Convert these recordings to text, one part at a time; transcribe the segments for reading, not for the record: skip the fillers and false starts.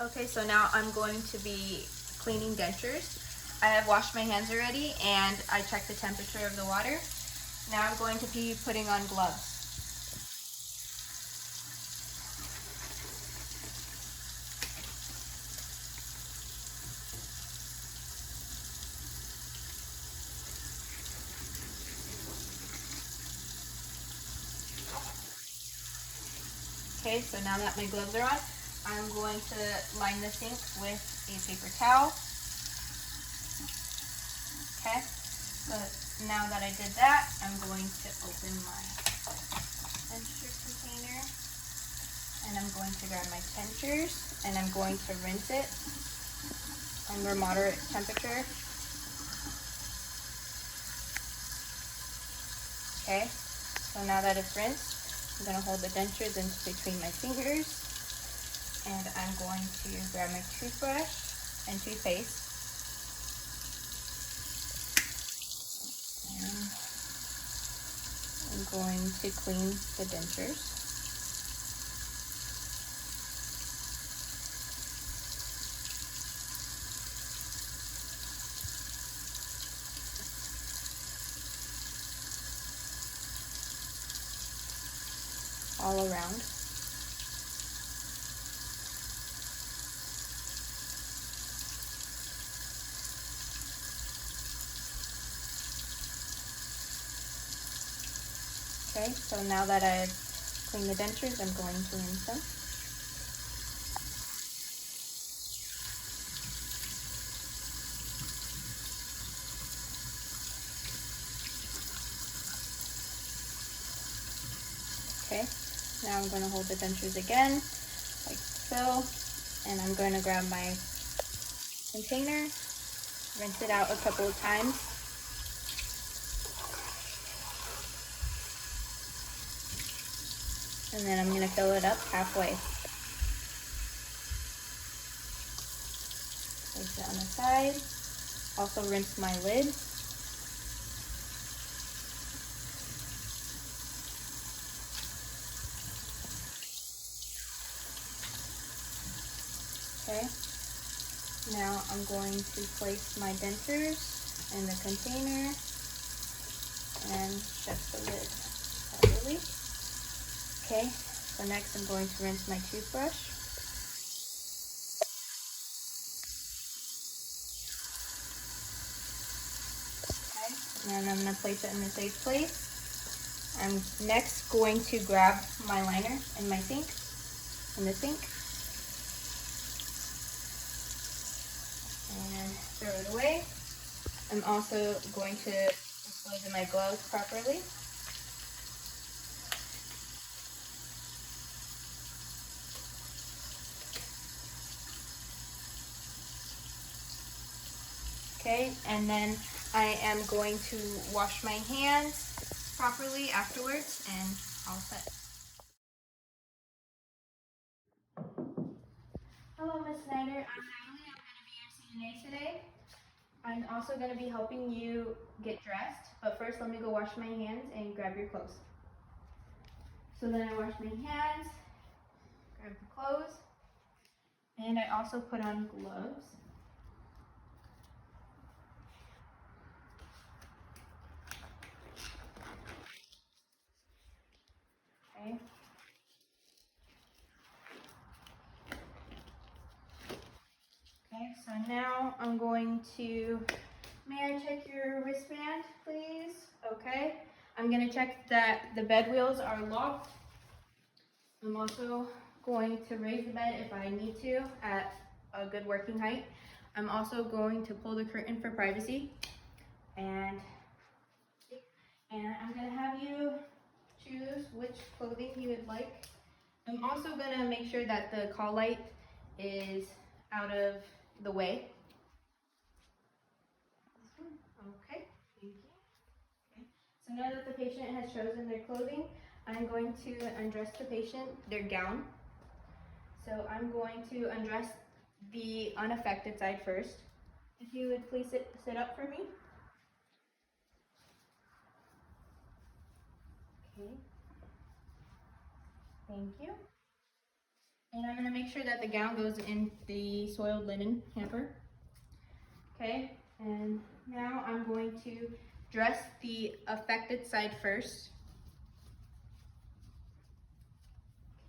Okay, so now I'm going to be cleaning dentures. I have washed my hands already and I checked the temperature of the water. Now I'm going to be putting on gloves. Okay, so now that my gloves are on, I'm going to line the sink with a paper towel. Okay, so now that I did that, I'm going to open my denture container and I'm going to grab my dentures and I'm going to rinse it under moderate temperature. Okay, so now that it's rinsed, I'm going to hold the dentures in between my fingers and I'm going to grab my toothbrush and toothpaste. And I'm going to clean the dentures. All around. Okay, so now that I've cleaned the dentures, I'm going to rinse them. Okay, now I'm going to hold the dentures again, like so, and I'm going to grab my container, rinse it out a couple of times. And then I'm going to fill it up halfway. Place it on the side. Also rinse my lid. Okay. Now I'm going to place my dentures in the container and shut the lid properly. Okay, so next I'm going to rinse my toothbrush. Okay, and I'm going to place it in a safe place. I'm next going to grab my liner in the sink, and throw it away. I'm also going to dispose of my gloves properly. Okay, and then I am going to wash my hands properly afterwards and all set. Hello, Miss Snyder. I'm Natalie. I'm going to be your CNA today. I'm also going to be helping you get dressed, but first let me go wash my hands and grab your clothes. So then I wash my hands, grab the clothes, and I also put on gloves. Okay. Okay, so now I'm going to, may I check your wristband, please? Okay. I'm going to check that the bed wheels are locked. I'm also going to raise the bed if I need to at a good working height. I'm also going to pull the curtain for privacy. And I'm going to have you choose which clothing you would like. I'm also going to make sure that the call light is out of the way. Okay, thank you. Okay. So now that the patient has chosen their clothing, I'm going to undress the patient, their gown. So I'm going to undress the unaffected side first. If you would please sit up for me. Okay. Thank you. And I'm gonna make sure that the gown goes in the soiled linen hamper. Okay, and now I'm going to dress the affected side first.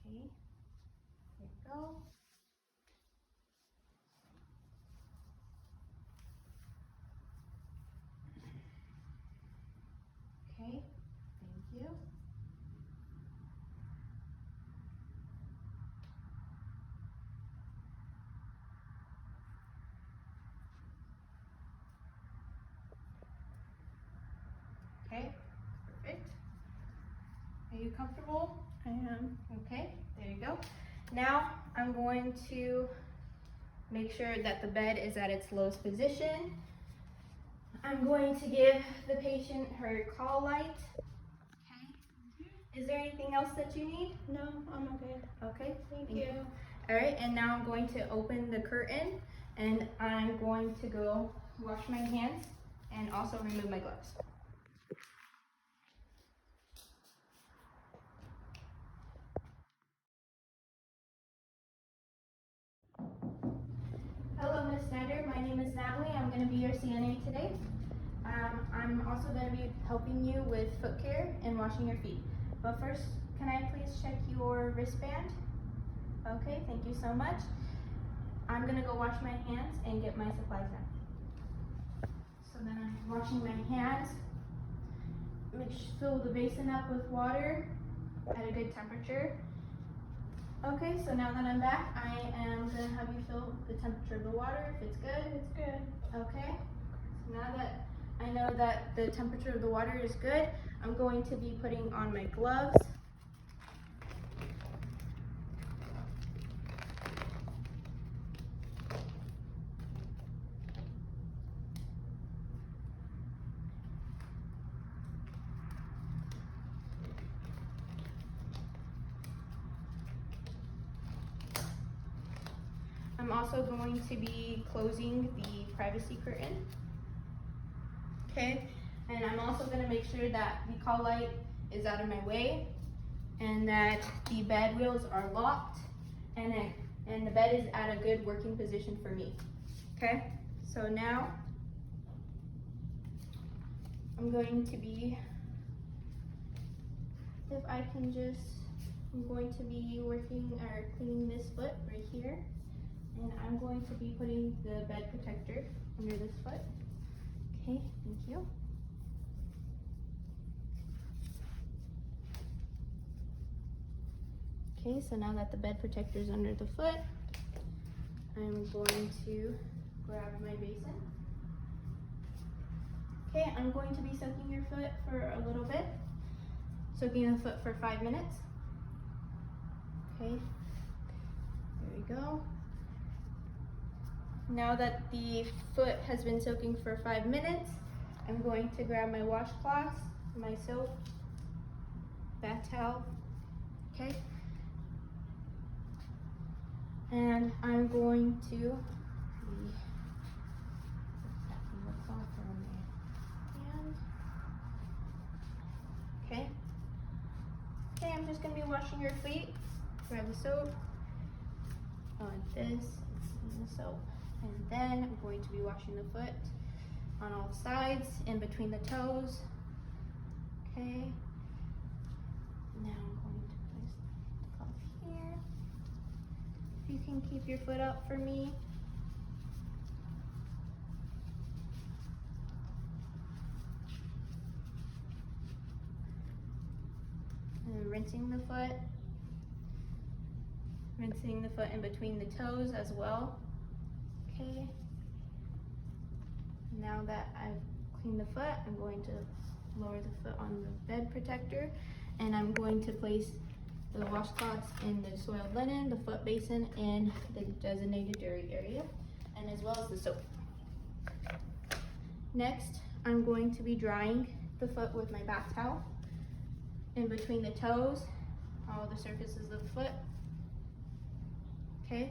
Okay, there we go. Okay, thank you. Okay, perfect. Are you comfortable? I am. Okay, there you go. Now I'm going to make sure that the bed is at its lowest position. I'm going to give the patient her call light. Okay. Is there anything else that you need? No, I'm okay. Okay, Thank you. All right, and now I'm going to open the curtain and I'm going to go wash my hands and also remove my gloves. Hello, Ms. Snyder. My name is Natalie. I'm going to be your CNA today. I'm also going to be helping you with foot care and washing your feet. But first, can I please check your wristband? Okay, thank you so much. I'm going to go wash my hands and get my supplies now. So then I'm washing my hands. Fill the basin up with water at a good temperature. Okay, so now that I'm back, I am going to have you feel the temperature of the water, if it's good. It's good. Okay, so now that I know that the temperature of the water is good, I'm going to be putting on my gloves. I'm also going to be closing the privacy curtain. Okay, and I'm also going to make sure that the call light is out of my way and that the bed wheels are locked and the bed is at a good working position for me. Okay, so now I'm going to be, if I can just, I'm going to be working or cleaning this foot right here. And I'm going to be putting the bed protector under this foot. Okay, thank you. Okay, so now that the bed protector is under the foot, I'm going to grab my basin. Okay, I'm going to be soaking your foot for a little bit. Soaking the foot for 5 minutes. Okay, there we go. Now that the foot has been soaking for 5 minutes, I'm going to grab my washcloth, my soap, bath towel, okay? And I'm going to okay? Okay, I'm just gonna be washing your feet. Grab the soap, like this, and the soap. And then I'm going to be washing the foot on all sides, in between the toes. Okay. Now I'm going to place the cloth here. If you can keep your foot up for me. And rinsing the foot. Rinsing the foot in between the toes as well. Okay. Now that I've cleaned the foot, I'm going to lower the foot on the bed protector, and I'm going to place the washcloths in the soiled linen, the foot basin, and the designated dirty area, and as well as the soap. Next, I'm going to be drying the foot with my bath towel in between the toes, all the surfaces of the foot. Okay,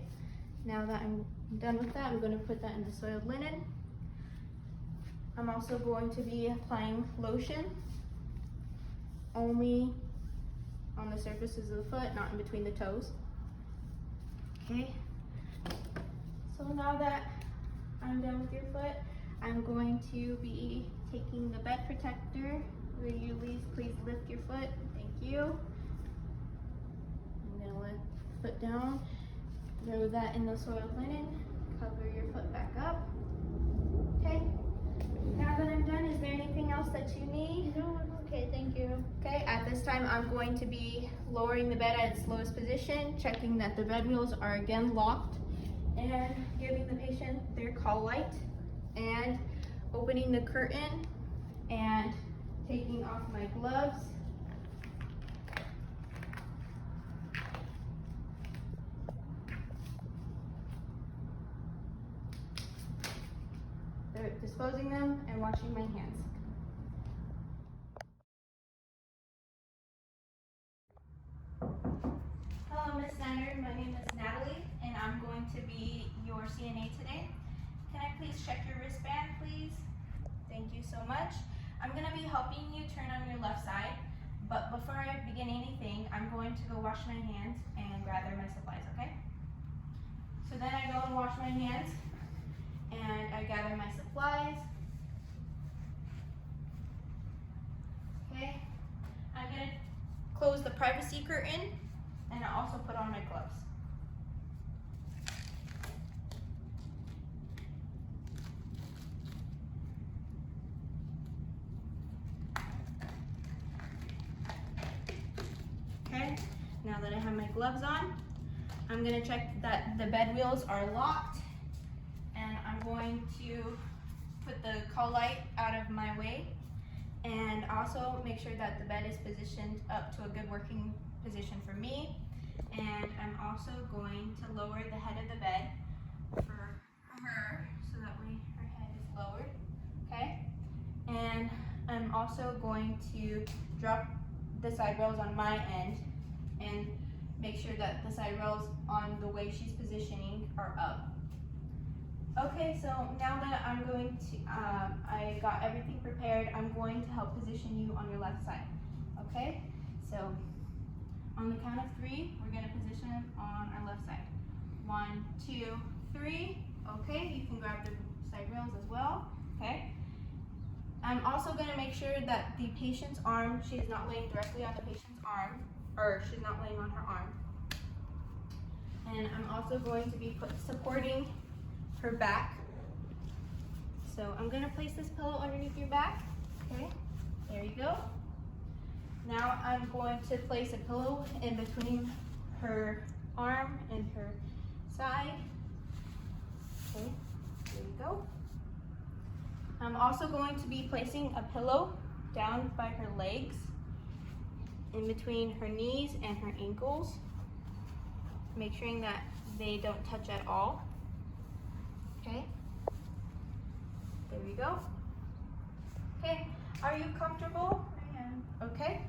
now that I'm done with that, I'm going to put that in the soiled linen. I'm also going to be applying lotion only on the surfaces of the foot, not in between the toes. Okay. So now that I'm done with your foot, I'm going to be taking the bed protector. Will you please lift your foot? Thank you. I'm gonna lift foot down, throw that in the soiled linen, cover your foot back up. Okay. Now that I'm done, is there anything else that you need? No, I'm okay, thank you. Okay, at this time I'm going to be lowering the bed at its lowest position, checking that the bed wheels are again locked, and giving the patient their call light, and opening the curtain, and taking off my gloves. Disposing them and washing my hands. Hello, Ms. Snyder. My name is Natalie, and I'm going to be your CNA today. Can I please check your wristband, please? Thank you so much. I'm going to be helping you turn on your left side, but before I begin anything, I'm going to go wash my hands and gather my supplies, okay? So then I go and wash my hands, and I gather my supplies. Okay, I'm gonna close the privacy curtain, and I also put on my gloves. Okay, now that I have my gloves on, I'm gonna check that the bed wheels are locked, and I'm going to put the call light out of my way, and also make sure that the bed is positioned up to a good working position for me. And I'm also going to lower the head of the bed for her, so that way her head is lowered, okay? And I'm also going to drop the side rails on my end and make sure that the side rails on the way she's positioning are up. Okay, so now that I'm going to, I got everything prepared, I'm going to help position you on your left side, okay? So, on the count of 3, we're gonna position on our left side. 1, 2, 3, okay? You can grab the side rails as well, okay? I'm also gonna make sure that the patient's arm, she's not laying directly on the patient's arm, or she's not laying on her arm. And I'm also going to be supporting her back. So I'm gonna place this pillow underneath your back. Okay, there you go. Now I'm going to place a pillow in between her arm and her side. Okay, there you go. I'm also going to be placing a pillow down by her legs, in between her knees and her ankles, make sure that they don't touch at all. Okay, there we go. Okay, are you comfortable? I am. Okay.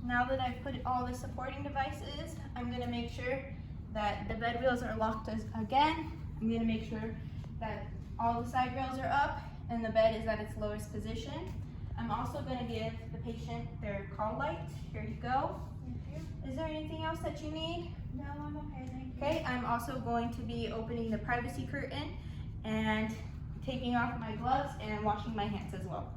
Now that I've put all the supporting devices, I'm gonna make sure that the bed wheels are locked again. I'm gonna make sure that all the side rails are up and the bed is at its lowest position. I'm also gonna give the patient their call light. Here you go. Thank you. Is there anything else that you need? No, I'm okay, thank you. Okay, I'm also going to be opening the privacy curtain and taking off my gloves and washing my hands as well.